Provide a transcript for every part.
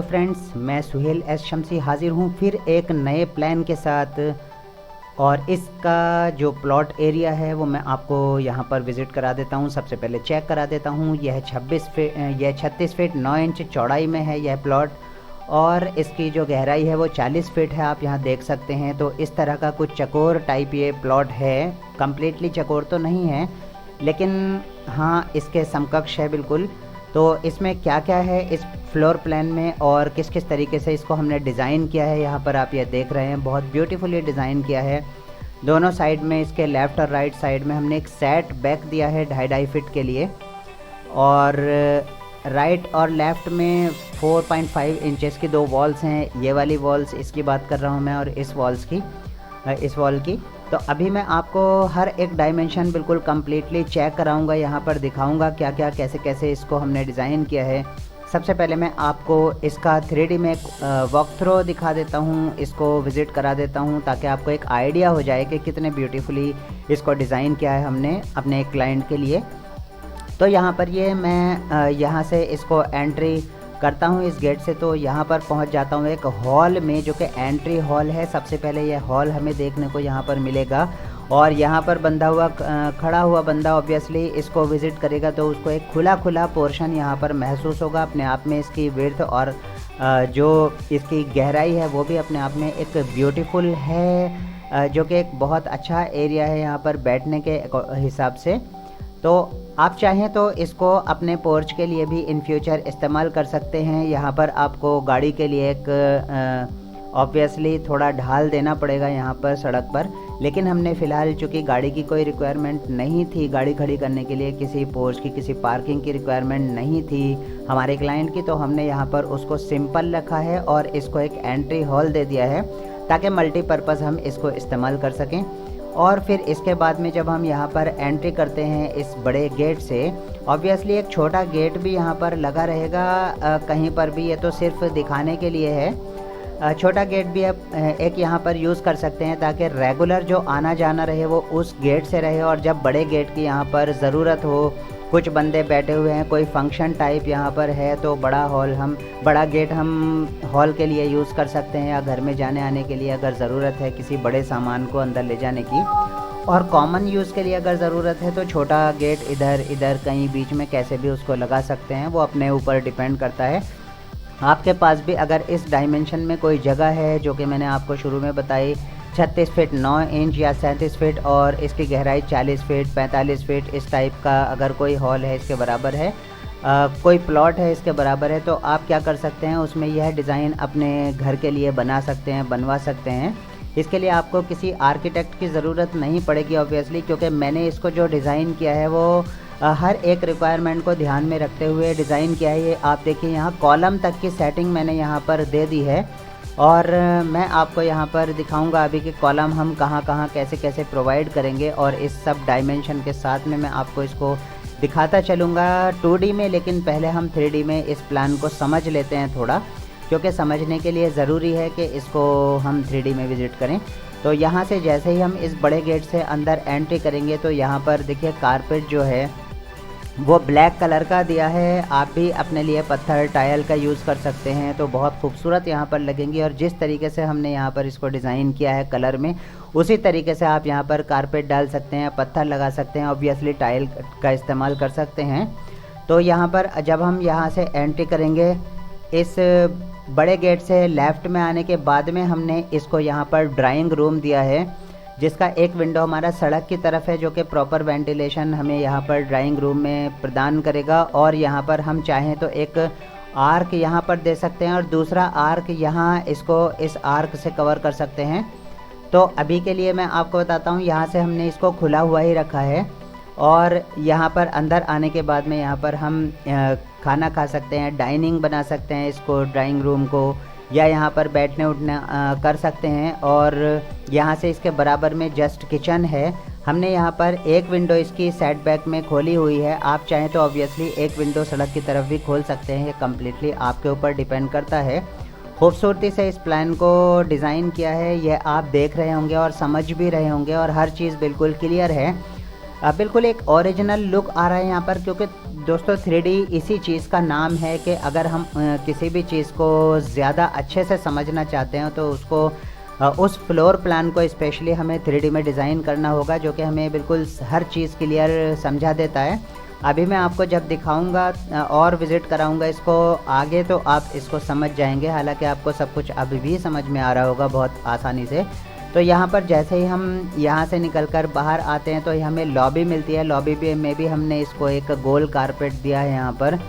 Hello friends, मैं Suhail S Shamsi हाज़िर हूँ फिर एक नए प्लान के साथ। और इसका जो प्लॉट एरिया है वो मैं आपको यहाँ पर विज़िट करा देता हूँ। सबसे पहले चेक करा देता हूँ। यह 36 फीट 9 इंच चौड़ाई में है यह प्लॉट, और इसकी जो गहराई है वो 40 फीट है, आप यहाँ देख सकते हैं। तो इस तरह का कुछ चकोर टाइप ये प्लॉट है। कम्प्लीटली चकोर तो नहीं है, लेकिन हाँ इसके समकक्ष है बिल्कुल। तो इसमें क्या क्या है इस फ्लोर प्लान में और किस किस तरीके से इसको हमने डिज़ाइन किया है, यहाँ पर आप ये देख रहे हैं। बहुत ब्यूटीफुली डिज़ाइन किया है। दोनों साइड में, इसके लेफ़्ट और राइट साइड में हमने एक सेट बैक दिया है 2.5 फीट के लिए, और राइट और लेफ़्ट में 4.5 इंचेस की दो वॉल्स हैं। ये वाली वॉल्स इसकी बात कर रहा हूँ मैं, और इस वॉल की। तो अभी मैं आपको हर एक डायमेंशन बिल्कुल कम्प्लीटली चेक कराऊंगा, यहाँ पर दिखाऊंगा क्या क्या कैसे कैसे इसको हमने डिज़ाइन किया है। सबसे पहले मैं आपको इसका 3D में वॉक थ्रो दिखा देता हूँ, इसको विज़िट करा देता हूँ, ताकि आपको एक आइडिया हो जाए कि कितने ब्यूटीफुली इसको डिज़ाइन किया है हमने अपने एक क्लाइंट के लिए। तो यहाँ पर ये मैं यहाँ से इसको एंट्री करता हूँ इस गेट से, तो यहाँ पर पहुँच जाता हूँ एक हॉल में, जो कि एंट्री हॉल है। सबसे पहले ये हॉल हमें देखने को यहाँ पर मिलेगा, और यहाँ पर खड़ा हुआ बंदा ऑब्वियसली इसको विज़िट करेगा तो उसको एक खुला पोर्शन यहाँ पर महसूस होगा अपने आप में। इसकी विड्थ और जो इसकी गहराई है वो भी अपने आप में एक ब्यूटीफुल है, जो कि एक बहुत अच्छा एरिया है यहाँ पर बैठने के हिसाब से। तो आप चाहें तो इसको अपने पोर्च के लिए भी इन फ्यूचर इस्तेमाल कर सकते हैं। यहाँ पर आपको गाड़ी के लिए एक ऑब्वियसली थोड़ा ढाल देना पड़ेगा यहाँ पर सड़क पर, लेकिन हमने फ़िलहाल चूँकि गाड़ी की कोई रिक्वायरमेंट नहीं थी, गाड़ी खड़ी करने के लिए किसी पोर्च की, किसी पार्किंग की रिक्वायरमेंट नहीं थी हमारे क्लाइंट की, तो हमने यहाँ पर उसको सिंपल रखा है और इसको एक एंट्री हॉल दे दिया है, ताकि मल्टीपर्पज़ हम इसको इस्तेमाल कर सकें। और फिर इसके बाद में जब हम यहाँ पर एंट्री करते हैं इस बड़े गेट से, ऑब्वियसली एक छोटा गेट भी यहाँ पर लगा रहेगा कहीं पर भी, ये तो सिर्फ दिखाने के लिए है। छोटा गेट भी आप एक यहाँ पर यूज़ कर सकते हैं, ताकि रेगुलर जो आना जाना रहे वो उस गेट से रहे, और जब बड़े गेट की यहाँ पर ज़रूरत हो, कुछ बंदे बैठे हुए हैं, कोई फंक्शन टाइप यहाँ पर है, तो बड़ा गेट हम हॉल के लिए यूज़ कर सकते हैं, या घर में जाने आने के लिए अगर ज़रूरत है किसी बड़े सामान को अंदर ले जाने की। और कॉमन यूज़ के लिए अगर ज़रूरत है तो छोटा गेट इधर कहीं बीच में कैसे भी उसको लगा सकते हैं, वो अपने ऊपर डिपेंड करता है। आपके पास भी अगर इस डायमेंशन में कोई जगह है, जो कि मैंने आपको शुरू में बताई 36 फीट 9 इंच या 37 फीट, और इसकी गहराई 40 फीट 45 फीट, इस टाइप का अगर कोई हॉल है इसके बराबर है, कोई प्लॉट है इसके बराबर है, तो आप क्या कर सकते हैं, उसमें यह डिज़ाइन अपने घर के लिए बनवा सकते हैं। इसके लिए आपको किसी आर्किटेक्ट की ज़रूरत नहीं पड़ेगी ऑब्वियसली, क्योंकि मैंने इसको जो डिज़ाइन किया है वो हर एक रिक्वायरमेंट को ध्यान में रखते हुए डिज़ाइन किया है। ये आप देखिए, यहाँ कॉलम तक की सेटिंग मैंने यहाँ पर दे दी है, और मैं आपको यहाँ पर दिखाऊंगा अभी कि कॉलम हम कहाँ कैसे कैसे प्रोवाइड करेंगे, और इस सब डायमेंशन के साथ में मैं आपको इसको दिखाता चलूँगा 2D में। लेकिन पहले हम 3D में इस प्लान को समझ लेते हैं थोड़ा, क्योंकि समझने के लिए ज़रूरी है कि इसको हम 3D में विज़िट करें। तो यहाँ से जैसे ही हम इस बड़े गेट से अंदर एंट्री करेंगे, तो यहाँ पर देखिए कारपेट जो है वो ब्लैक कलर का दिया है। आप भी अपने लिए पत्थर टाइल का यूज़ कर सकते हैं, तो बहुत खूबसूरत यहाँ पर लगेंगी। और जिस तरीके से हमने यहाँ पर इसको डिज़ाइन किया है कलर में, उसी तरीके से आप यहाँ पर कारपेट डाल सकते हैं, पत्थर लगा सकते हैं, ऑब्वियसली टाइल का इस्तेमाल कर सकते हैं। तो यहाँ पर जब हम यहाँ से एंट्री करेंगे इस बड़े गेट से, लेफ़्ट में आने के बाद में हमने इसको यहाँ पर ड्राइंग रूम दिया है, जिसका एक विंडो हमारा सड़क की तरफ है, जो कि प्रॉपर वेंटिलेशन हमें यहाँ पर ड्राइंग रूम में प्रदान करेगा। और यहाँ पर हम चाहें तो एक आर्क यहाँ पर दे सकते हैं, और दूसरा आर्क यहाँ इसको इस आर्क से कवर कर सकते हैं। तो अभी के लिए मैं आपको बताता हूँ, यहाँ से हमने इसको खुला हुआ ही रखा है, और यहाँ पर अंदर आने के बाद में यहाँ पर हम खाना खा सकते हैं, डाइनिंग बना सकते हैं इसको, ड्राइंग रूम को, या यहाँ पर बैठने उठने कर सकते हैं। और यहाँ से इसके बराबर में जस्ट किचन है। हमने यहाँ पर एक विंडो इसकी सेट बैक में खोली हुई है, आप चाहें तो ऑब्वियसली एक विंडो सड़क की तरफ भी खोल सकते हैं, ये कम्प्लीटली आपके ऊपर डिपेंड करता है। खूबसूरती से इस प्लान को डिज़ाइन किया है, यह आप देख रहे होंगे और समझ भी रहे होंगे, और हर चीज़ बिल्कुल क्लियर है। बिल्कुल एक ओरिजिनल लुक आ रहा है यहाँ पर, क्योंकि दोस्तों 3D इसी चीज़ का नाम है कि अगर हम किसी भी चीज़ को ज़्यादा अच्छे से समझना चाहते हैं तो उसको उस फ्लोर प्लान को स्पेशली हमें 3D में डिज़ाइन करना होगा, जो कि हमें बिल्कुल हर चीज़ क्लियर समझा देता है। अभी मैं आपको जब दिखाऊंगा और विज़िट कराऊंगा इसको आगे, तो आप इसको समझ जाएंगे। हालांकि आपको सब कुछ अभी भी समझ में आ रहा होगा बहुत आसानी से। तो यहाँ पर जैसे ही हम यहाँ से निकलकर बाहर आते हैं तो हमें लॉबी मिलती है। लॉबी में भी हमने इसको एक गोल कारपेट दिया है, यहाँ पर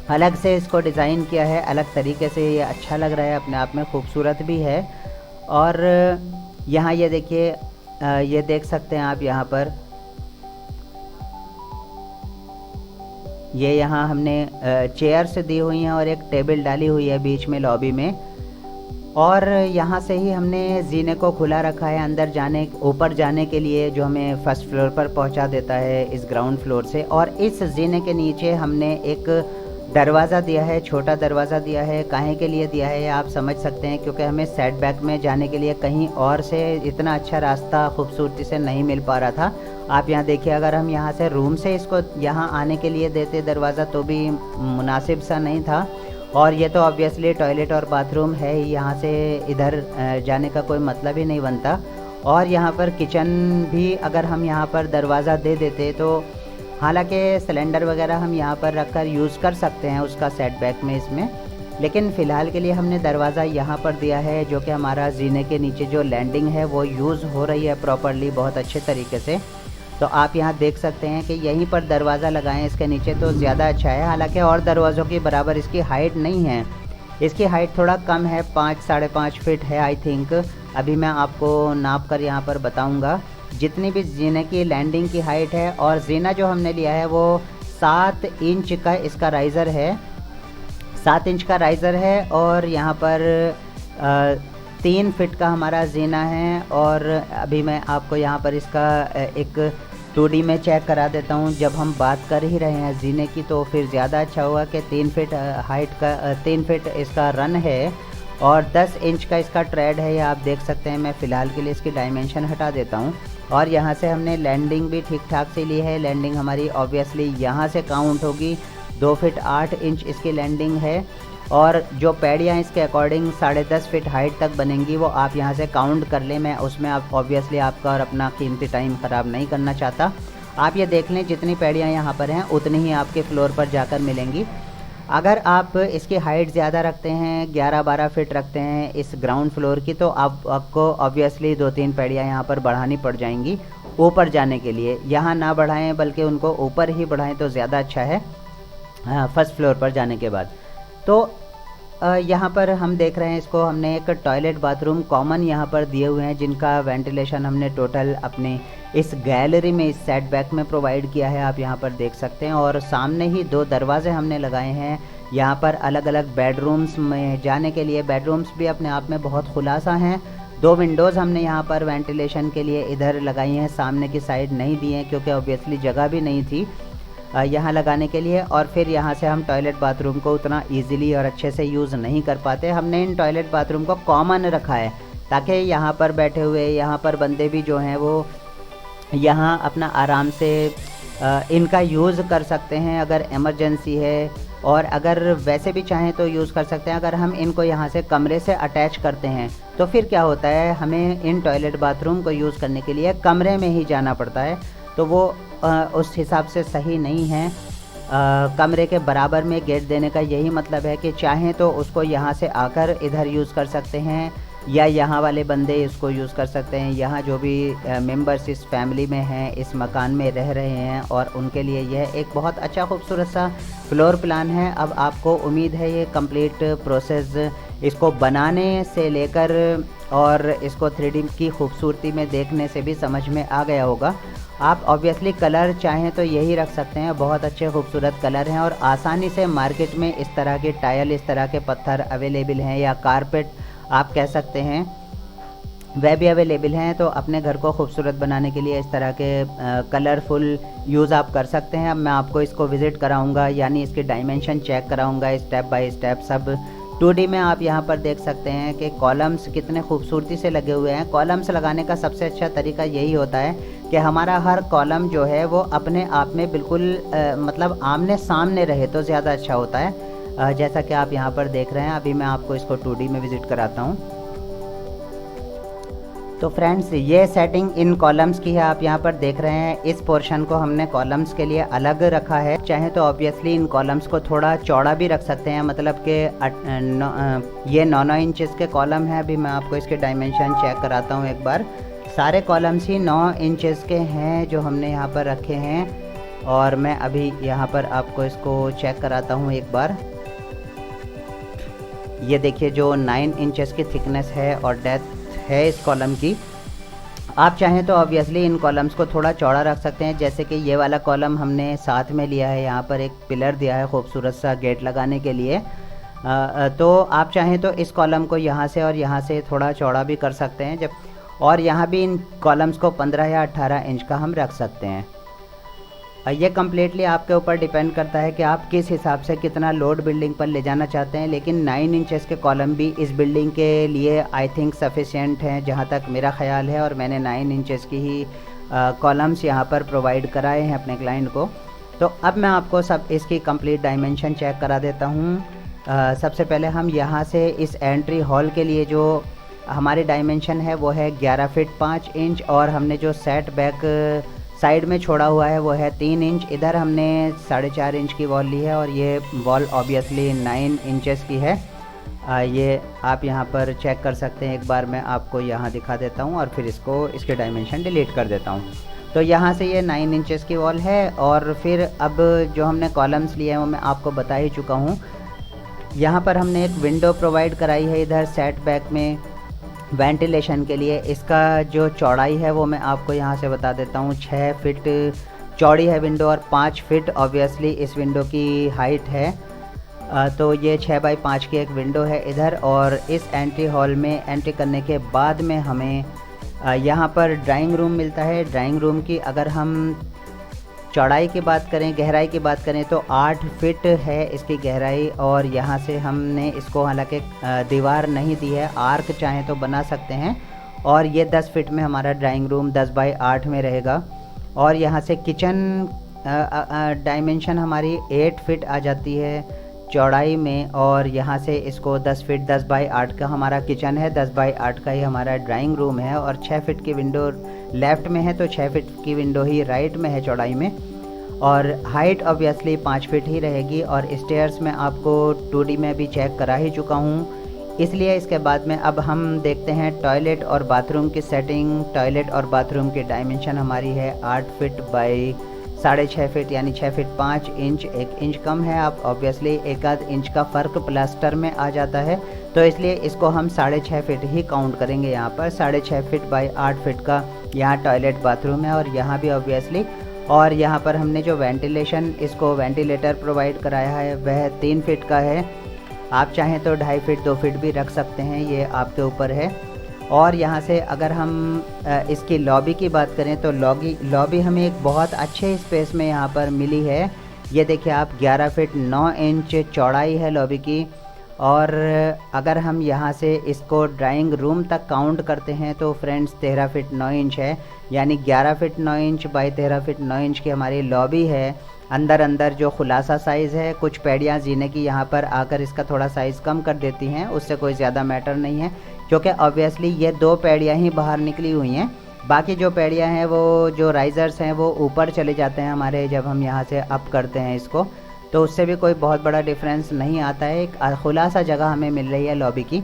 अलग से इसको डिज़ाइन किया है, अलग तरीके से। ये अच्छा लग रहा है, अपने आप में खूबसूरत भी है। और यहाँ ये देखिए, ये देख सकते हैं आप यहाँ पर, ये यहाँ हमने चेयर्स दी हुई हैं और एक टेबल डाली हुई है बीच में लॉबी में। और यहाँ से ही हमने जीने को खुला रखा है अंदर जाने, ऊपर जाने के लिए, जो हमें फर्स्ट फ्लोर पर पहुँचा देता है इस ग्राउंड फ्लोर से। और इस जीने के नीचे हमने एक दरवाज़ा दिया है, छोटा दरवाज़ा दिया है। काहे के लिए दिया है आप समझ सकते हैं, क्योंकि हमें सेटबैक में जाने के लिए कहीं और से इतना अच्छा रास्ता खूबसूरती से नहीं मिल पा रहा था। आप यहाँ देखिए, अगर हम यहाँ से रूम से इसको यहाँ आने के लिए देते दरवाज़ा तो भी मुनासिब सा नहीं था। और ये तो ऑब्वियसली टॉयलेट और बाथरूम है ही, यहाँ से इधर जाने का कोई मतलब ही नहीं बनता। और यहाँ पर किचन भी अगर हम यहाँ पर दरवाज़ा दे देते तो, हालांकि सिलेंडर वगैरह हम यहाँ पर रखकर यूज़ कर सकते हैं उसका सेटबैक में इसमें, लेकिन फ़िलहाल के लिए हमने दरवाज़ा यहाँ पर दिया है, जो कि हमारा जीने के नीचे जो लैंडिंग है वो यूज़ हो रही है प्रॉपरली, बहुत अच्छे तरीके से। तो आप यहाँ देख सकते हैं कि यहीं पर दरवाज़ा लगाएं इसके नीचे तो ज़्यादा अच्छा है। हालांकि और दरवाज़ों के बराबर इसकी हाइट नहीं है, इसकी हाइट थोड़ा कम है, 5 साढ़े 5 फीट है आई थिंक। अभी मैं आपको नाप कर यहाँ पर बताऊँगा जितनी भी जीने की लैंडिंग की हाइट है। और जीना जो हमने लिया है वो 7 इंच का इसका राइज़र है, 7 इंच का राइज़र है। और यहाँ पर 3 फीट का हमारा जीना है। और अभी मैं आपको यहाँ पर इसका एक 2D में चेक करा देता हूँ। जब हम बात कर ही रहे हैं जीने की तो फिर ज़्यादा अच्छा होगा कि 3 फीट हाइट का 3 फीट इसका रन है और 10 इंच का इसका ट्रेड है, ये आप देख सकते हैं। मैं फ़िलहाल के लिए इसकी डायमेंशन हटा देता हूँ। और यहाँ से हमने लैंडिंग भी ठीक ठाक से ली है। लैंडिंग हमारी ऑब्वियसली यहाँ से काउंट होगी, 2 फीट 8 इंच इसकी लैंडिंग है। और जो पैड़ियाँ इसके अकॉर्डिंग 10.5 फीट हाइट तक बनेंगी वो आप यहाँ से काउंट कर लें। मैं उसमें आप ऑब्वियसली आपका और अपना कीमती टाइम ख़राब नहीं करना चाहता। आप ये देख लें जितनी पैड़ियाँ यहाँ पर हैं उतनी ही आपके फ्लोर पर जाकर मिलेंगी। अगर आप इसकी हाइट ज़्यादा रखते हैं, 11-12 फीट रखते हैं इस ग्राउंड फ्लोर की, तो आपको ऑब्वियसली 2-3 पैड़ियाँ यहाँ पर बढ़ानी पड़ जाएंगी ऊपर जाने के लिए। यहाँ ना बढ़ाएं बल्कि उनको ऊपर ही बढ़ाएं तो ज़्यादा अच्छा है फर्स्ट फ्लोर पर जाने के बाद। तो यहाँ पर हम देख रहे हैं इसको, हमने एक टॉयलेट बाथरूम कॉमन यहाँ पर दिए हुए हैं, जिनका वेंटिलेशन हमने टोटल अपने इस गैलरी में, इस सेटबैक में प्रोवाइड किया है। आप यहाँ पर देख सकते हैं। और सामने ही 2 दरवाजे हमने लगाए हैं यहाँ पर अलग अलग बेडरूम्स में जाने के लिए। बेडरूम्स भी अपने आप में बहुत खुलासा हैं। 2 विंडोज़ हमने यहाँ पर वेंटिलेशन के लिए इधर लगाई हैं, सामने की साइड नहीं दी हैं क्योंकि ऑब्वियसली जगह भी नहीं थी यहाँ लगाने के लिए। और फिर यहाँ से हम टॉयलेट बाथरूम को उतना इजीली और अच्छे से यूज़ नहीं कर पाते। हमने इन टॉयलेट बाथरूम को कॉमन रखा है ताकि यहाँ पर बैठे हुए यहाँ पर बंदे भी जो हैं वो यहाँ अपना आराम से इनका यूज़ कर सकते हैं अगर इमरजेंसी है। और अगर वैसे भी चाहें तो यूज़ कर सकते हैं। अगर हम इनको यहाँ से कमरे से अटैच करते हैं तो फिर क्या होता है, हमें इन टॉयलेट बाथरूम को यूज़ करने के लिए कमरे में ही जाना पड़ता है, तो वो उस हिसाब से सही नहीं है। कमरे के बराबर में गेट देने का यही मतलब है कि चाहें तो उसको यहाँ से आकर इधर यूज़ कर सकते हैं या यहाँ वाले बंदे इसको यूज़ कर सकते हैं। यहाँ जो भी मेंबर्स इस फैमिली में हैं, इस मकान में रह रहे हैं, और उनके लिए यह एक बहुत अच्छा खूबसूरत सा फ्लोर प्लान है। अब आपको उम्मीद है ये कंप्लीट प्रोसेस इसको बनाने से लेकर और इसको 3D की खूबसूरती में देखने से भी समझ में आ गया होगा। आप ऑब्वियसली कलर चाहें तो यही रख सकते हैं, बहुत अच्छे खूबसूरत कलर हैं। और आसानी से मार्केट में इस तरह के टाइल, इस तरह के पत्थर अवेलेबल हैं, या कारपेट आप कह सकते हैं, वह भी अवेलेबल हैं। तो अपने घर को खूबसूरत बनाने के लिए इस तरह के कलरफुल यूज़ आप कर सकते हैं। अब मैं आपको इसको विज़िट कराऊंगा, यानी इसकी डायमेंशन चेक कराऊंगा स्टेप बाय स्टेप सब 2D में। आप यहाँ पर देख सकते हैं कि कॉलम्स कितने खूबसूरती से लगे हुए हैं। कॉलम्स लगाने का सबसे अच्छा तरीका यही होता है कि हमारा हर कॉलम जो है वो अपने आप में बिल्कुल मतलब आमने सामने रहे तो ज़्यादा अच्छा होता है। जैसा कि आप यहाँ पर देख रहे हैं, अभी मैं आपको इसको 2D में विज़िट कराता हूँ। तो फ्रेंड्स, ये सेटिंग इन कॉलम्स की है, आप यहाँ पर देख रहे हैं। इस पोर्शन को हमने कॉलम्स के लिए अलग रखा है। चाहे तो ऑब्वियसली इन कॉलम्स को थोड़ा चौड़ा भी रख सकते हैं, मतलब कि ये 9 इंचेस के कॉलम है। अभी मैं आपको इसके डायमेंशन चेक कराता हूँ एक बार। सारे कॉलम्स ही 9 इंचेस के हैं जो हमने यहाँ पर रखे हैं, और मैं अभी यहाँ पर आपको इसको चेक कराता हूँ एक बार। ये देखिए, जो 9 इंचेस की थिकनेस है और डेप्थ है इस कॉलम की। आप चाहें तो ऑब्वियसली इन कॉलम्स को थोड़ा चौड़ा रख सकते हैं, जैसे कि ये वाला कॉलम हमने साथ में लिया है, यहाँ पर एक पिलर दिया है खूबसूरत सा गेट लगाने के लिए। तो आप चाहें तो इस कॉलम को यहाँ से और यहाँ से थोड़ा चौड़ा भी कर सकते हैं और यहाँ भी इन कॉलम्स को 15 या 18 इंच का हम रख सकते हैं। ये कम्प्लीटली आपके ऊपर डिपेंड करता है कि आप किस हिसाब से कितना लोड बिल्डिंग पर ले जाना चाहते हैं, लेकिन 9 इंचेस के कॉलम भी इस बिल्डिंग के लिए आई थिंक सफिशिएंट हैं, जहाँ तक मेरा ख्याल है। और मैंने 9 इंचेस की ही कॉलम्स यहाँ पर प्रोवाइड कराए हैं अपने क्लाइंट को। तो अब मैं आपको सब इसकी कंप्लीट डायमेंशन चेक करा देता हूँ। सबसे पहले हम यहाँ से इस एंट्री हॉल के लिए जो हमारी डायमेंशन है वो है 11 फीट 5 इंच, और हमने जो सेट बैक साइड में छोड़ा हुआ है वो है 3 इंच। इधर हमने 4.5 इंच की वॉल ली है, और ये वॉल ऑब्वियसली 9 इंचेस की है। ये आप यहाँ पर चेक कर सकते हैं। एक बार मैं आपको यहाँ दिखा देता हूँ और फिर इसके डायमेंशन डिलीट कर देता हूँ। तो यहाँ से ये 9 इंचेस की वॉल है, और फिर अब जो हमने कॉलम्स लिए हैं वो मैं आपको बता ही चुका हूँ। यहाँ पर हमने एक विंडो प्रोवाइड कराई है इधर सेट बैक में वेंटिलेशन के लिए। इसका जो चौड़ाई है वो मैं आपको यहाँ से बता देता हूँ। 6 फीट चौड़ी है विंडो, और 5 फीट ऑब्वियसली इस विंडो की हाइट है। तो ये 6 बाई 5 की एक विंडो है इधर। और इस एंट्री हॉल में एंट्री करने के बाद में हमें यहाँ पर ड्राइंग रूम मिलता है। ड्राइंग रूम की अगर हम चौड़ाई की बात करें, गहराई की बात करें, तो 8 फीट है इसकी गहराई। और यहाँ से हमने इसको हालांकि दीवार नहीं दी है, आर्क चाहें तो बना सकते हैं। और ये 10 फीट में हमारा ड्राइंग रूम 10 बाई 8 में रहेगा। और यहाँ से किचन डायमेंशन हमारी 8 फीट आ जाती है चौड़ाई में, और यहाँ से इसको 10 फीट 10 बाई 8 का हमारा किचन है, 10 बाई 8 का ही हमारा ड्राइंग रूम है। और 6 फीट की विंडो लेफ़्ट में है, तो 6 फीट की विंडो ही राइट में है चौड़ाई में। और हाइट ऑब्वियसली 5 फीट ही रहेगी। और स्टेयर्स में आपको 2D में भी चेक करा ही चुका हूँ, इसलिए इसके बाद में अब हम देखते हैं टॉयलेट और बाथरूम की सेटिंग। टॉयलेट और बाथरूम की डायमेंशन हमारी है 8 फीट बाई 6.5 फीट, यानी 6 फीट 5 इंच। 1 इंच कम है, आप ऑब्वियसली 1 इंच का फ़र्क प्लास्टर में आ जाता है, तो इसलिए इसको हम 6.5 फीट ही काउंट करेंगे। यहाँ पर 6.5 फीट बाई 8 फीट का यहाँ टॉयलेट बाथरूम है, और यहाँ भी ऑब्वियसली। और यहाँ पर हमने जो वेंटिलेशन, इसको वेंटिलेटर प्रोवाइड कराया है वह 3 फीट का है। आप चाहें तो 2.5 फीट 2 फीट भी रख सकते हैं, ये आपके ऊपर है। और यहाँ से अगर हम इसकी लॉबी की बात करें तो लॉबी हमें एक बहुत अच्छे स्पेस में यहाँ पर मिली है। ये देखिए आप, 11 फीट 9 इंच चौड़ाई है लॉबी की। और अगर हम यहाँ से इसको ड्राइंग रूम तक काउंट करते हैं तो फ्रेंड्स 13 फीट 9 इंच है, यानी 11 feet 9 inch by 13 feet 9 inch की हमारी लॉबी है। अंदर जो खुलासा साइज़ है, कुछ पैड़ियाँ जीने की यहाँ पर आकर इसका थोड़ा साइज़ कम कर देती हैं, उससे कोई ज़्यादा मैटर नहीं है, क्योंकि ऑब्वियसली ये 2 पैड़ियाँ ही बाहर निकली हुई हैं। बाकी जो पैड़ियाँ हैं वो जो राइज़र्स हैं वो ऊपर चले जाते हैं हमारे, जब हम यहाँ से अप करते हैं इसको, तो उससे भी कोई बहुत बड़ा डिफरेंस नहीं आता है। एक खुलासा जगह हमें मिल रही है लॉबी की।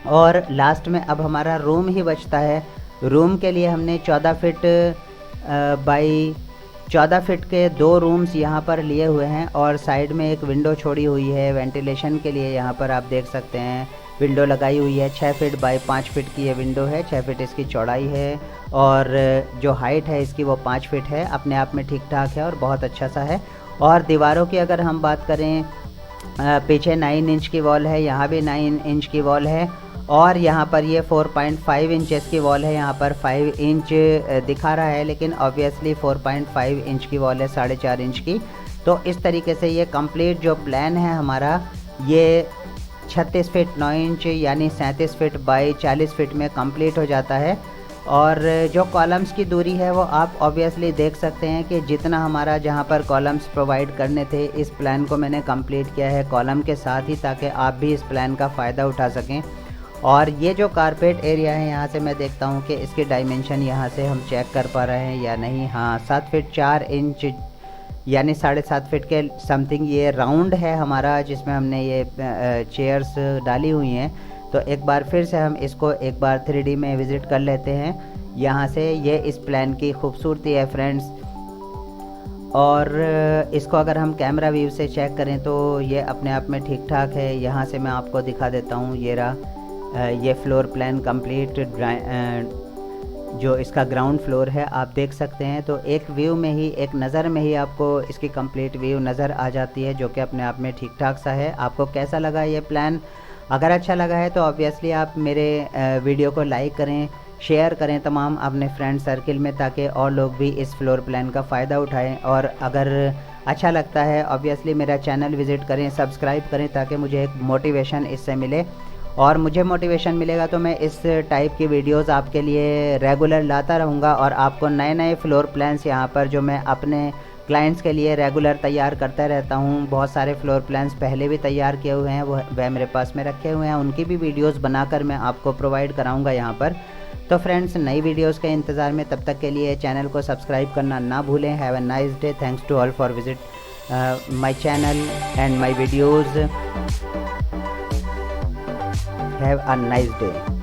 और लास्ट में अब हमारा रूम ही बचता है। रूम के लिए हमने 14 फीट बाई 14 फीट के 2 रूम्स यहाँ पर लिए हुए हैं, और साइड में एक विंडो छोड़ी हुई है वेंटिलेशन के लिए। यहाँ पर आप देख सकते हैं विंडो लगाई हुई है। 6 फीट बाई 5 फीट की ये विंडो है, 6 फीट इसकी चौड़ाई है, और जो हाइट है इसकी वो 5 फीट है। अपने आप में ठीक ठाक है और बहुत अच्छा सा है। और दीवारों की अगर हम बात करें, पीछे 9 इंच की वॉल है, यहाँ भी 9 इंच की वॉल है, और यहाँ पर ये 4.5 इंचेस की वॉल है। यहाँ पर 5 इंच दिखा रहा है, लेकिन ऑब्वियसली 4.5 इंच की वॉल है, 4.5 इंच की। तो इस तरीके से ये कंप्लीट जो प्लान है हमारा, ये 36 फीट 9 इंच यानी 37 फीट बाई 40 फीट में कंप्लीट हो जाता है। और जो कॉलम्स की दूरी है वो आप ऑब्वियसली देख सकते हैं कि जितना हमारा जहाँ पर कॉलम्स प्रोवाइड करने थे इस प्लान को मैंने कंप्लीट किया है कॉलम के साथ ही, ताकि आप भी इस प्लान का फ़ायदा उठा सकें। और ये जो कारपेट एरिया है यहाँ से मैं देखता हूँ कि इसकी डायमेंशन यहाँ से हम चेक कर पा रहे हैं या नहीं। हाँ, 7 फीट 4 इंच यानी 7.5 फीट के समथिंग ये राउंड है हमारा, जिसमें हमने ये चेयर्स डाली हुई हैं। तो एक बार फिर से हम इसको एक बार 3D में विज़िट कर लेते हैं। यहाँ से ये इस प्लान की खूबसूरती है फ्रेंड्स। और इसको अगर हम कैमरा व्यू से चेक करें तो ये अपने आप में ठीक ठाक है। यहाँ से मैं आपको दिखा देता हूँ, ये रहा ये फ्लोर प्लान कंप्लीट, जो इसका ग्राउंड फ्लोर है आप देख सकते हैं। तो एक व्यू में ही, एक नज़र में ही आपको इसकी कंप्लीट व्यू नज़र आ जाती है, जो कि अपने आप में ठीक ठाक सा है। आपको कैसा लगा ये प्लान? अगर अच्छा लगा है तो ऑब्वियसली आप मेरे वीडियो को लाइक करें, शेयर करें तमाम अपने फ्रेंड सर्किल में, ताकि और लोग भी इस फ्लोर प्लान का फ़ायदा उठाएं। और अगर अच्छा लगता है ऑब्वियसली मेरा चैनल विज़िट करें, सब्सक्राइब करें, ताकि मुझे एक मोटिवेशन इससे मिले। और मुझे मोटिवेशन मिलेगा तो मैं इस टाइप की वीडियोस आपके लिए रेगुलर लाता रहूँगा और आपको नए नए फ्लोर प्लान्स यहाँ पर जो मैं अपने क्लाइंट्स के लिए रेगुलर तैयार करता रहता हूँ। बहुत सारे फ्लोर प्लान्स पहले भी तैयार किए हुए हैं, वह मेरे पास में रखे हुए हैं, उनकी भी वीडियोस बनाकर मैं आपको प्रोवाइड कराऊँगा यहाँ पर। तो फ्रेंड्स, नई वीडियोस के इंतज़ार में, तब तक के लिए चैनल को सब्सक्राइब करना ना भूलें। Have a nice day. Thanks to all for visit my channel and my videos. Have a nice day.